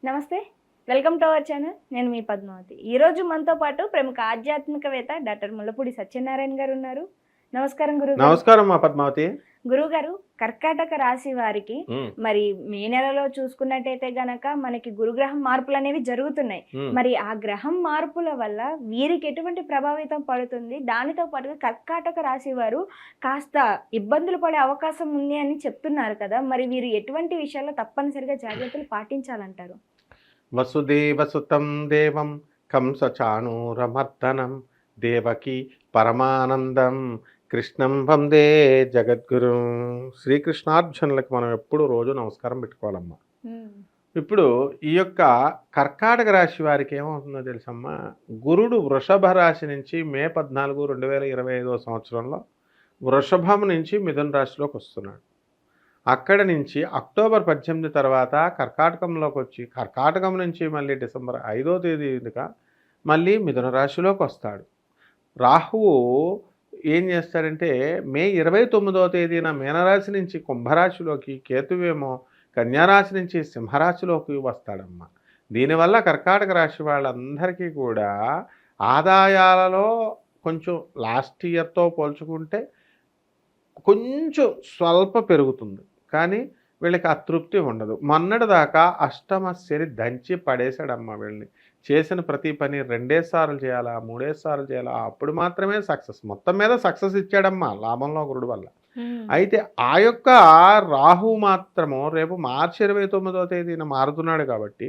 నమస్తే. Welcome to our channel. నేను మీ పద్మావతి. ఈరోజు మనతో పాటు ప్రముఖ ఆధ్యాత్మికవేత్త డాక్టర్ ముల్లపూడి సత్యనారాయణ గారు ఉన్నారు. నమస్కారం గురుగారు. నమస్కారం మా పద్మావతి. గురుగారు, కర్కాటక రాశి వారికి ఉమ్, మరి మే నెలలో చూసుకున్నట్టయితే గనక మనకి గురుగ్రహం మార్పులు అనేవి జరుగుతున్నాయి. ఉమ్. మరి ఆ గ్రహం మార్పుల వల్ల వీరికి ఎటువంటి ప్రభావితం పడుతుంది? దానితో పాటుగా కర్కాటక రాశి వారు కాస్త ఇబ్బందులు పడే అవకాశం ఉంది అని చెప్తున్నారు కదా. మరి వీరు ఎటువంటి విషయాల్లో తప్పనిసరిగా జాగ్రత్తలు పాటించాలంటారు? వసుదేవసుతం దేవం కంసచాణూరమర్దనం దేవకి పరమానందం కృష్ణం వందే జగద్గురు. శ్రీకృష్ణార్జునులకు మనం ఎప్పుడు రోజు నమస్కారం పెట్టుకోవాలమ్మా. ఇప్పుడు ఈ యొక్క కర్కాటక రాశి వారికి ఏమవుతుందో తెలుసమ్మా, గురుడు వృషభ రాశి నుంచి మే 14, 2025 సంవత్సరంలో వృషభం నుంచి మిథున రాశిలోకి వస్తున్నాడు. అక్కడ నుంచి అక్టోబర్ 18 తర్వాత కర్కాటకంలోకి వచ్చి కర్కాటకం నుంచి మళ్ళీ డిసెంబర్ 5వ తేదీగా మళ్ళీ మిథున రాశిలోకి వస్తాడు. రాహువు ఏం చేస్తాడంటే మే 29వ తేదీన మీనరాశి నుంచి కుంభరాశిలోకి, కేతువేమో కన్యారాశి నుంచి సింహరాశిలోకి వస్తాడమ్మా. దీనివల్ల కర్కాటక రాశి వాళ్ళందరికీ కూడా ఆదాయాలలో కొంచెం లాస్ట్ ఇయర్తో పోల్చుకుంటే కొంచెం స్వల్ప పెరుగుతుంది, కానీ వీళ్ళకి అతృప్తి ఉండదు. మొన్నటి దాకా అష్టమ శని దంచి పడేశాడమ్మా. వీళ్ళని చేసిన ప్రతి పని 2 సార్లు చేయాలా, 3 సార్లు చేయాలా, అప్పుడు మాత్రమే సక్సెస్. మొత్తం మీద సక్సెస్ ఇచ్చాడమ్మా లాభంలో గురుడు వల్ల. అయితే ఆ యొక్క రాహు మాత్రము రేపు మార్చి 29వ తేదీన మారుతున్నాడు కాబట్టి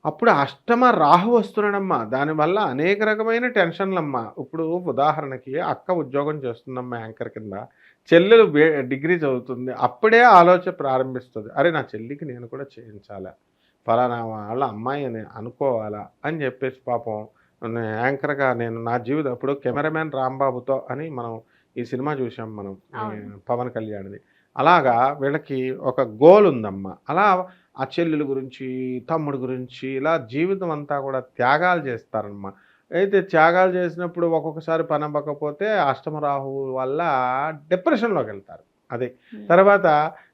అప్పుడు అష్టమ రాహు వస్తున్నాడమ్మా. దానివల్ల అనేక రకమైన టెన్షన్లమ్మా. ఇప్పుడు ఉదాహరణకి అక్క ఉద్యోగం చేస్తుందమ్మా యాంకర్ కింద, చెల్లెలు డిగ్రీ చదువుతుంది. అప్పుడే ఆలోచన ప్రారంభిస్తుంది, అరే నా చెల్లికి నేను కూడా చేయించాలా, ఫలానా వాళ్ళ అమ్మాయి అని అనుకోవాలా అని చెప్పేసి పాపం యాంకర్గా నేను నా జీవితం ఇప్పుడు కెమెరామ్యాన్ రాంబాబుతో అని మనం ఈ సినిమా చూసాం మనం, పవన్ కళ్యాణ్ది. అలాగా వీళ్ళకి ఒక గోల్ ఉందమ్మా. అలా ఆ చెల్లెల గురించి, తమ్ముడు గురించి ఇలా జీవితం అంతా కూడా త్యాగాలు చేస్తారమ్మా. అయితే త్యాగాలు చేసినప్పుడు ఒక్కొక్కసారి పని అవ్వకపోతే అష్టమరాహు వల్ల డిప్రెషన్లోకి వెళ్తారు. అదే తర్వాత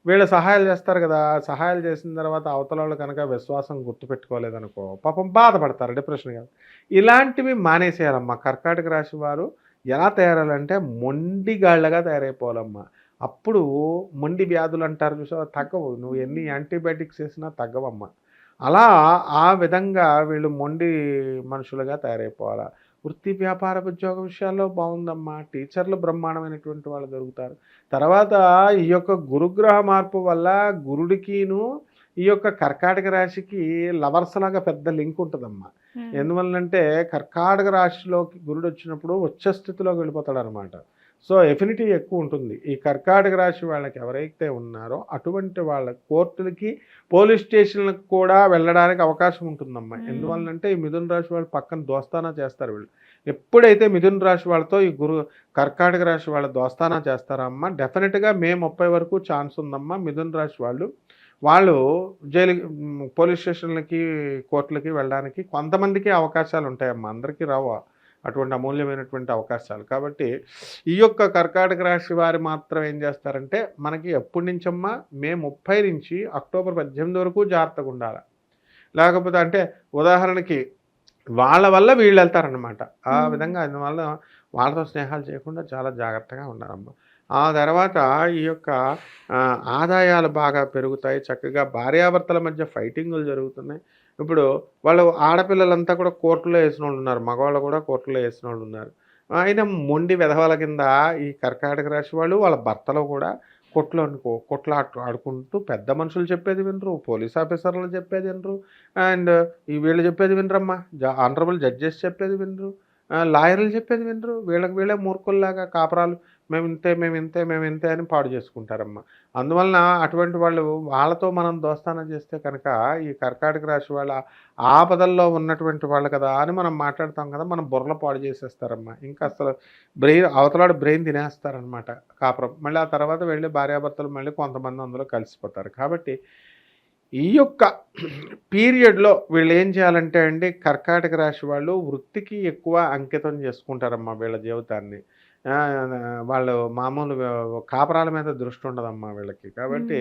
వీళ్ళు సహాయాలు చేస్తారు కదా, సహాయాలు చేసిన తర్వాత అవతల వాళ్ళు కనుక విశ్వాసం గుర్తుపెట్టుకోలేదనుకో పాపం బాధపడతారు, డిప్రెషన్ కదా. ఇలాంటివి మానేసేయాలమ్మా. కర్కాటక రాశి వారు ఎలా తయారాలంటే మొండిగాళ్ళగా తయారైపోవాలమ్మా. అప్పుడు మొండి వ్యాధులు అంటారు చూసా, తగ్గవు. నువ్వు ఎన్ని యాంటీబయాటిక్స్ వేసినా తగ్గవమ్మా. అలా ఆ విధంగా వీళ్ళు మొండి మనుషులుగా తయారైపోవాలా. వృత్తి వ్యాపార ఉద్యోగ విషయాల్లో బాగుందమ్మా. టీచర్లు బ్రహ్మాండమైనటువంటి వాళ్ళు దొరుకుతారు. తర్వాత ఈ యొక్క గురుగ్రహ మార్పు వల్ల గురుడికిను ఈ యొక్క కర్కాటక రాశికి లవర్స్ లాగా పెద్ద లింక్ ఉంటుందమ్మా. ఎందువల్లంటే కర్కాటక రాశిలోకి గురుడు వచ్చినప్పుడు ఉచ్చస్థితిలోకి వెళ్ళిపోతాడు అనమాట. సో ఎఫినిటీ ఎక్కువ ఉంటుంది. ఈ కర్కాటక రాశి వాళ్ళకి ఎవరైతే ఉన్నారో అటువంటి వాళ్ళ కోర్టులకి, పోలీస్ స్టేషన్లకు కూడా వెళ్ళడానికి అవకాశం ఉంటుందమ్మా. ఎందువల్లంటే ఈ మిథున రాశి వాళ్ళు పక్కన దోస్తానా చేస్తారు. వీళ్ళు ఎప్పుడైతే మిథున రాశి వాళ్ళతో ఈ కర్కాటక రాశి వాళ్ళ దోస్తానా చేస్తారమ్మా, డెఫినెట్గా మే 30 వరకు ఛాన్స్ ఉందమ్మా. మిథున రాశి వాళ్ళు జైలుకి, పోలీస్ స్టేషన్లకి, కోర్టులకి వెళ్ళడానికి కొంతమందికి అవకాశాలు ఉంటాయమ్మా. అందరికీ రావు అటువంటి అమూల్యమైనటువంటి అవకాశాలు. కాబట్టి ఈ యొక్క కర్కాటక రాశి వారు మాత్రం ఏం చేస్తారంటే మనకి ఎప్పటి నుంచమ్మా మే 30 నుంచి అక్టోబర్ 18 వరకు జాగ్రత్తగా ఉండాలి. లేకపోతే అంటే ఉదాహరణకి వాళ్ళ వల్ల వీళ్ళు వెళ్తారనమాట. ఆ విధంగా అందువల్ల వాళ్ళతో స్నేహాలు చేయకుండా చాలా జాగ్రత్తగా ఉండాలమ్మా. ఆ తర్వాత ఈ యొక్క ఆదాయాలు బాగా పెరుగుతాయి. చక్కగా భార్యాభర్తల మధ్య ఫైటింగులు జరుగుతున్నాయి. ఇప్పుడు వాళ్ళు ఆడపిల్లలంతా కూడా కోర్టులో వేసిన వాళ్ళు ఉన్నారు, మగవాళ్ళు కూడా కోర్టులో వేసిన వాళ్ళు ఉన్నారు. అయినా మొండి వెధవల కింద ఈ కర్కాటక రాశి వాళ్ళు వాళ్ళ భర్తలు కూడా ఆడుకుంటూ పెద్ద మనుషులు చెప్పేది వినరు, పోలీస్ ఆఫీసర్లు చెప్పేది వినరు, అండ్ ఈ వీళ్ళు చెప్పేది వినరమ్మా. ఆనరబుల్ జడ్జెస్ చెప్పేది వినరు, లాయర్లు చెప్పేది వినరు. వీళ్ళే మూర్ఖుల్లాగా కాపురాలు మేము ఇంతే అని పాడు చేసుకుంటారమ్మా. అందువలన అటువంటి వాళ్ళతో మనం దోస్తానం చేస్తే కనుక ఈ కర్కాటక రాశి వాళ్ళ ఆపదల్లో ఉన్నటువంటి వాళ్ళు కదా అని మనం మాట్లాడతాం కదా, మనం బుర్రలో పాడు చేసేస్తారమ్మా. ఇంకా అసలు అవతలాడు బ్రెయిన్ తినేస్తారనమాట కాపురం. మళ్ళీ ఆ తర్వాత వెళ్ళి భార్యాభర్తలు మళ్ళీ కొంతమంది అందులో కలిసిపోతారు. కాబట్టి ఈ యొక్క పీరియడ్లో వీళ్ళు ఏం చేయాలంటే అండి, కర్కాటక రాశి వాళ్ళు వృత్తికి ఎక్కువ అంకితం చేసుకుంటారమ్మా వీళ్ళ జీవితాన్ని. వాళ్ళు మామూలు కాపురాల మీద దృష్టి ఉండదమ్మా వీళ్ళకి. కాబట్టి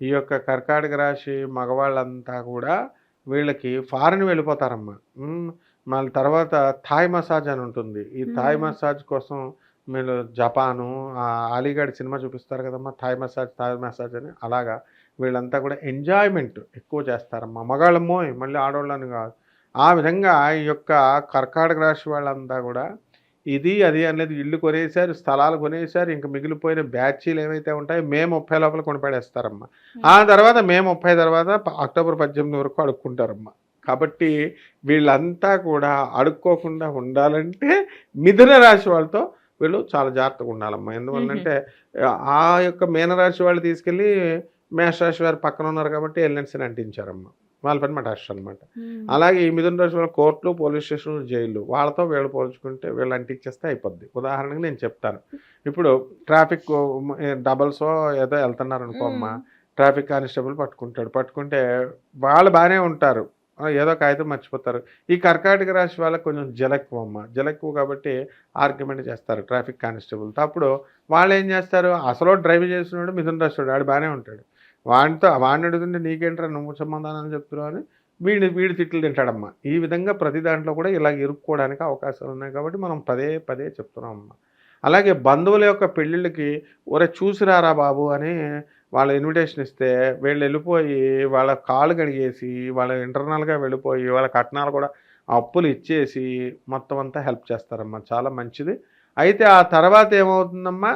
ఈ యొక్క కర్కాటక రాశి మగవాళ్ళంతా కూడా వీళ్ళకి ఫారిన్ వెళ్ళిపోతారమ్మా. మళ్ళీ తర్వాత థాయ్ మసాజ్ అని ఉంటుంది. ఈ థాయ్ మసాజ్ కోసం వీళ్ళు జపాను, అలీగఢ్ సినిమా చూపిస్తారు కదమ్మా, థాయ్ మసాజ్ అని. అలాగా వీళ్ళంతా కూడా ఎంజాయ్మెంట్ ఎక్కువ చేస్తారమ్మా. మగాళ్ళమ్మో మళ్ళీ ఆడవాళ్ళని కాదు. ఆ విధంగా ఈ యొక్క కర్కాటక రాశి వాళ్ళంతా కూడా ఇది అది అనేది ఇల్లు కొనేసారు, స్థలాలు కొనేసారు. ఇంక మిగిలిపోయిన బ్యాచీలు ఏవైతే ఉంటాయో మే 30 లోపల కొనిపడేస్తారమ్మా. ఆ తర్వాత మే 30 తర్వాత అక్టోబర్ 18 వరకు అడుక్కుంటారమ్మా. కాబట్టి వీళ్ళంతా కూడా అడుక్కోకుండా ఉండాలంటే మిథున రాశి వాళ్ళతో వీళ్ళు చాలా జాగ్రత్తగా ఉండాలమ్మా. ఎందువల్లంటే ఆ యొక్క మీనరాశి వాళ్ళు తీసుకెళ్ళి మేషరాశి వారు పక్కన ఉన్నారు కాబట్టి ఎల్ఎన్సీని అంటించారమ్మా. వాళ్ళ పని మటాష్ అనమాట. అలాగే ఈ మిథున రాశి వాళ్ళ కోర్టులు, పోలీస్ స్టేషన్లు, జైళ్ళు వాళ్ళతో వీళ్ళు పోల్చుకుంటే వీళ్ళు అంటించేస్తే అయిపోద్ది. ఉదాహరణకి నేను చెప్తాను. ఇప్పుడు ట్రాఫిక్ డబల్సో ఏదో వెళ్తున్నారు అనుకో అమ్మా, ట్రాఫిక్ కానిస్టేబుల్ పట్టుకుంటే వాళ్ళు బాగానే ఉంటారు, ఏదో కాగితం మర్చిపోతారు. ఈ కర్కాటక రాశి వాళ్ళకి కొంచెం జలక్కువ అమ్మ, జలక్కువ కాబట్టి ఆర్గ్యుమెంట్ చేస్తారు ట్రాఫిక్ కానిస్టేబుల్తో. అప్పుడు వాళ్ళు ఏం చేస్తారు, అసలు డ్రైవ్ చేస్తున్నాడు మిథున రాశి వాడు బాగానే ఉంటాడు, వాడిని అడుగుతుంటే నీకేంట్రా నువ్వు సమాధానం చెప్తున్నావు అని వీడి తిట్లు తింటాడమ్మా. ఈ విధంగా ప్రతి దాంట్లో కూడా ఇలా ఇరుక్కోవడానికి అవకాశాలు ఉన్నాయి కాబట్టి మనం పదే చెప్తున్నాం అమ్మ. అలాగే బంధువుల యొక్క పెళ్ళిళ్ళకి ఒరే చూసిరారా బాబు అని వాళ్ళ ఇన్విటేషన్ ఇస్తే వీళ్ళు వెళ్ళిపోయి వాళ్ళ కాళ్ళు కడిగేసి వాళ్ళ ఇంటర్నల్గా వెళ్ళిపోయి వాళ్ళ కట్నాలు కూడా అప్పులు ఇచ్చేసి మొత్తం అంతా హెల్ప్ చేస్తారమ్మా. చాలా మంచిది. అయితే ఆ తర్వాత ఏమవుతుందమ్మా,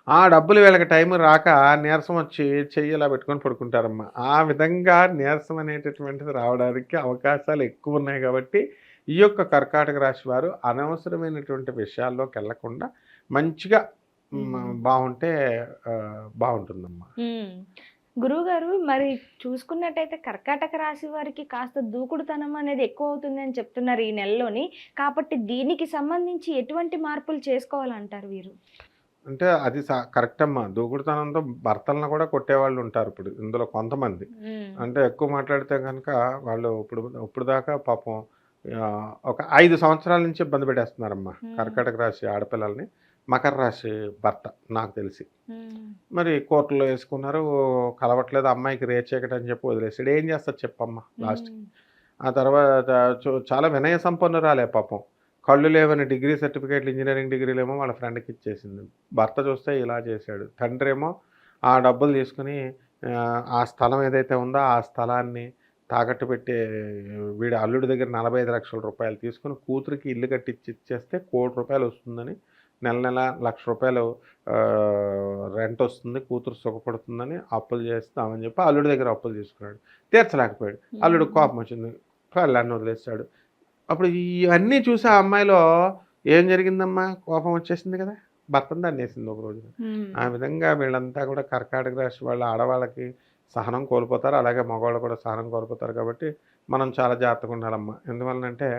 ఆ డబ్బులు వీళ్ళకి టైం రాక నీరసం వచ్చి చెయ్యి ఇలా పెట్టుకొని పడుకుంటారమ్మా. ఆ విధంగా నీరసం అనేటటువంటిది రావడానికి అవకాశాలు ఎక్కువ ఉన్నాయి. కాబట్టి ఈ యొక్క కర్కాటక రాశి వారు అనవసరమైనటువంటి విషయాల్లోకి వెళ్లకుండా మంచిగా బాగుంటే బాగుంటుందమ్మా. గురువుగారు, మరి చూసుకున్నట్టయితే కర్కాటక రాశి వారికి కాస్త దూకుడుతనం అనేది ఎక్కువ అవుతుంది అని చెప్తున్నారు ఈ నెలలోని. కాబట్టి దీనికి సంబంధించి ఎటువంటి మార్పులు చేసుకోవాలంటారు వీరు? అంటే అది కరెక్ట్ అమ్మా. దూకుడుతనంతో భర్తలను కూడా కొట్టేవాళ్ళు ఉంటారు ఇప్పుడు ఇందులో కొంతమంది. అంటే ఎక్కువ మాట్లాడితే కనుక వాళ్ళు ఇప్పుడు దాకా పాపం ఒక 5 సంవత్సరాల నుంచి ఇబ్బంది పెట్టేస్తున్నారమ్మా కర్కాటక రాశి ఆడపిల్లల్ని. మకర రాశి భర్త నాకు తెలిసి మరి కోర్టులో వేసుకున్నారు, కలవట్లేదు, అమ్మాయికి రేచేకట అని చెప్పి వదిలేసాడు. ఏం చేస్తారు చెప్పమ్మా లాస్ట్. ఆ తర్వాత చాలా వినయ సంపన్నురాలే పాపం, కళ్ళు లేవని డిగ్రీ సర్టిఫికేట్లు, ఇంజనీరింగ్ డిగ్రీలు ఏమో వాళ్ళ ఫ్రెండ్కి ఇచ్చేసింది. భర్త చూస్తే ఇలా చేశాడు. తండ్రి ఏమో ఆ డబ్బులు తీసుకుని ఆ స్థలం ఏదైతే ఉందో ఆ స్థలాన్ని తాకట్టు పెట్టి వీడి అల్లుడి దగ్గర 45 లక్షల రూపాయలు తీసుకుని కూతురికి ఇల్లు కట్టించి ఇచ్చేస్తే ₹1 కోటి వస్తుందని, నెల ₹1 లక్ష రెంట్ వస్తుంది, కూతురు సుఖపడుతుందని అప్పులు చేస్తామని చెప్పి అల్లుడి దగ్గర అప్పులు తీసుకున్నాడు. తీర్చలేకపోయాడు. అల్లుడు కోపం వచ్చింది, పెళ్ళాన్ని వదిలేస్తాడు. అప్పుడు ఇవన్నీ చూసి ఆ అమ్మాయిలో ఏం జరిగిందమ్మా, కోపం వచ్చేసింది కదా, భర్తను దాన్నేసింది ఒక రోజున. ఆ విధంగా వీళ్ళంతా కూడా కర్కాటక రాశి వాళ్ళ ఆడవాళ్ళకి సహనం కోల్పోతారు, అలాగే మగవాళ్ళు కూడా సహనం కోల్పోతారు. కాబట్టి మనం చాలా జాగ్రత్తగా ఉండాలమ్మా. ఎందువలనంటే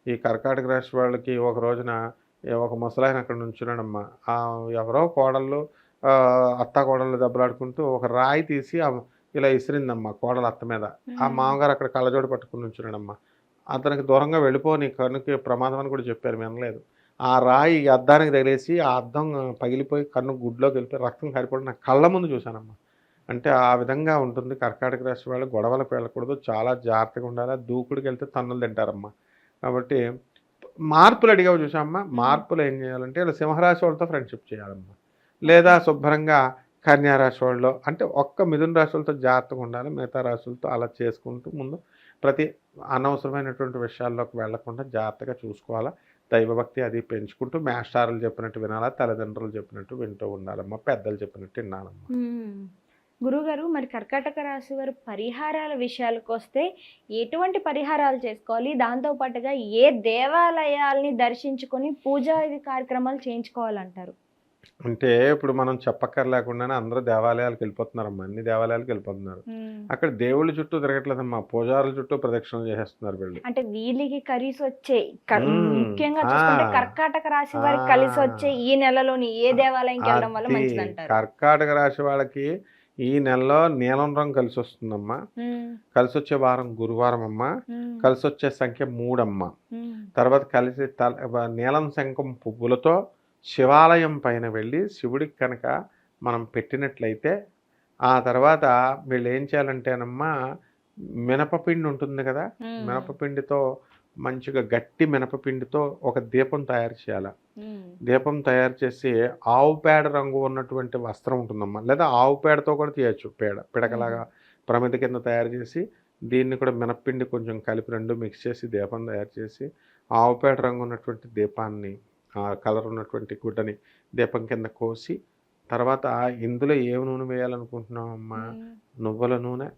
ఈ కర్కాటక రాశి వాళ్ళకి ఒక రోజున ఒక ముసలాయన అక్కడ నుంచున్నాడమ్మా. ఎవరో కోడళ్ళు అత్త కోడళ్ళు దెబ్బలాడుకుంటూ ఒక రాయి తీసి ఇలా ఇసిరిందమ్మా కోడలు అత్త మీద. ఆ మామగారు అక్కడ కళ్ళజోడు పట్టుకుని నుంచున్నాడమ్మా. అతనికి దూరంగా వెళ్ళిపో, నీ కన్నుకి ప్రమాదం అని కూడా చెప్పారు, వినలేదు. ఆ రాయి అద్దానికి తగిలేసి ఆ అద్దం పగిలిపోయి కన్ను గుడ్లోకి వెళ్ళిపోయి రక్తం కారిపోవడం నా కళ్ళ ముందు చూశానమ్మా. అంటే ఆ విధంగా ఉంటుంది. కర్కాటక రాశి వాళ్ళు గొడవలకు వెళ్ళకూడదు, చాలా జాగ్రత్తగా ఉండాలి. దూకుడికి వెళ్తే తన్నులు తింటారమ్మా. కాబట్టి మార్పులు అడిగావు చూసామ్మా, మార్పులు ఏం చేయాలంటే ఇలా సింహరాశి వాళ్ళతో ఫ్రెండ్షిప్ చేయాలమ్మా, లేదా శుభ్రంగా కన్యారాశి వాళ్ళు, అంటే ఒక్క మిథున రాశులతో జాగ్రత్తగా ఉండాలి. మిగతా రాశులతో అలా చేసుకుంటూ ముందు ప్రతి అనవసరమైనటువంటి విషయాల్లోకి వెళ్లకుండా జాగ్రత్తగా చూసుకోవాలా. దైవభక్తి అది పెంచుకుంటూ మేస్టారులు చెప్పినట్టు వినాలా, తల్లిదండ్రులు చెప్పినట్టు వింటూ ఉండాలమ్మా, పెద్దలు చెప్పినట్టు వినాలమ్మా. గురుగారు, మరి కర్కాటక రాశి వారు పరిహారాల విషయాలకు వస్తే ఎటువంటి పరిహారాలు చేసుకోవాలి, దాంతో పాటుగా ఏ దేవాలయాల్ని దర్శించుకొని పూజా కార్యక్రమాలు చేయించుకోవాలంటారు? అంటే ఇప్పుడు మనం చెప్పక్కర్లేకుండానే అందరూ దేవాలయాలకు వెళ్ళిపోతున్నారమ్మా, అన్ని దేవాలయాలకు వెళ్ళిపోతున్నారు. అక్కడ దేవుళ్ళ చుట్టూ తిరగట్లేదమ్మా, పూజారుల చుట్టూ ప్రదక్షిణలు చేసేస్తున్నారు వీళ్ళు. అంటే వీళ్ళకి కలిసి వచ్చే, ముఖ్యంగా చూసుకుంటే కర్కాటక రాశి వారికి కలిసి వచ్చే ఈ నెలలోని ఏ దేవాలయంకి వెళ్ళడం వల్ల మంచిది అంటారు? కర్కాటక రాశి వాళ్ళకి ఈ నెలలో నీలం రంగు కలిసి వస్తుందమ్మా. కలిసి వచ్చే వారం గురువారం అమ్మా. కలిసి వచ్చే సంఖ్య 3 అమ్మా. తర్వాత కలిసి నీలం శంఖం పువ్వులతో శివాలయం పైన వెళ్ళి శివుడికి కనుక మనం పెట్టినట్లయితే ఆ తర్వాత వీళ్ళు ఏం చేయాలంటేనమ్మా, మినపపిండి ఉంటుంది కదా, మినపపిండితో మంచిగా గట్టి మినపపిండితో ఒక దీపం తయారు చేయాలి. దీపం తయారు చేసి ఆవు పేడ రంగు ఉన్నటువంటి వస్త్రం ఉంటుందమ్మా, లేదా ఆవు పేడతో కూడా తీయచ్చు. పిడకలాగా ప్రమిద కింద తయారు చేసి దీన్ని కూడా మినప్పిండి కొంచెం కలిపి రెండు మిక్స్ చేసి దీపం తయారు చేసి ఆవు పేడ రంగు ఉన్నటువంటి దీపాన్ని, ఆ కలర్ ఉన్నటువంటి గుడ్డని దీపం కింద కోసి, తర్వాత ఇందులో ఏమి నూనె వేయాలనుకుంటున్నామమ్మా, నువ్వుల నూనె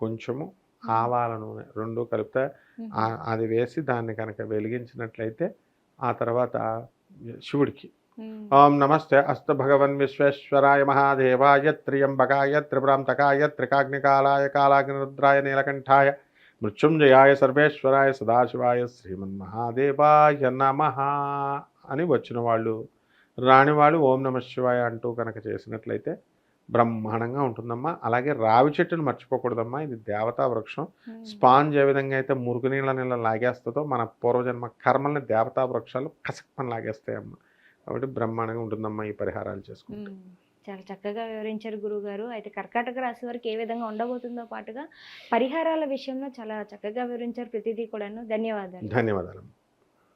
కొంచెము ఆవాల నూనె రెండు కలిపితే అది వేసి దాన్ని కనుక వెలిగించినట్లయితే ఆ తర్వాత శివుడికి ఓం నమస్తే అస్తు భగవన్ విశ్వేశ్వరాయ మహాదేవాయ త్ర్యంబకాయ త్రిపురాంతకాయ త్రికాగ్నికాలాయ కాలాగ్నిరుద్రాయ నీలకంఠాయ మృత్యుంజయాయ సర్వేశ్వరాయ సదాశివాయ శ్రీమన్మహాదేవాయ నమః అని వచ్చిన వాళ్ళు, రాని వాళ్ళు ఓం నమః శివాయ అంటూ కనుక చేసినట్లయితే బ్రహ్మాండంగా ఉంటుందమ్మా. అలాగే రావి చెట్టును మర్చిపోకూడదమ్మా, ఇది దేవతా వృక్షం. స్పాంజ్ ఏ విధంగా అయితే మురుగు నీళ్ళ లాగేస్తుందో మన పూర్వజన్మ కర్మల్ని దేవతా వృక్షాలు కసక్మని లాగేస్తాయమ్మా. కాబట్టి బ్రహ్మాండంగా ఉంటుందమ్మా ఈ పరిహారాలు చేసుకుంటే. చాలా చక్కగా వివరించారు గురువుగారు. అయితే కర్కాటక రాశి వారికి ఏ విధంగా ఉండబోతుందో పాటుగా పరిహారాల విషయంలో చాలా చక్కగా వివరించారు ప్రతిదీ కూడాను. ధన్యవాదాలు. ధన్యవాదాలు.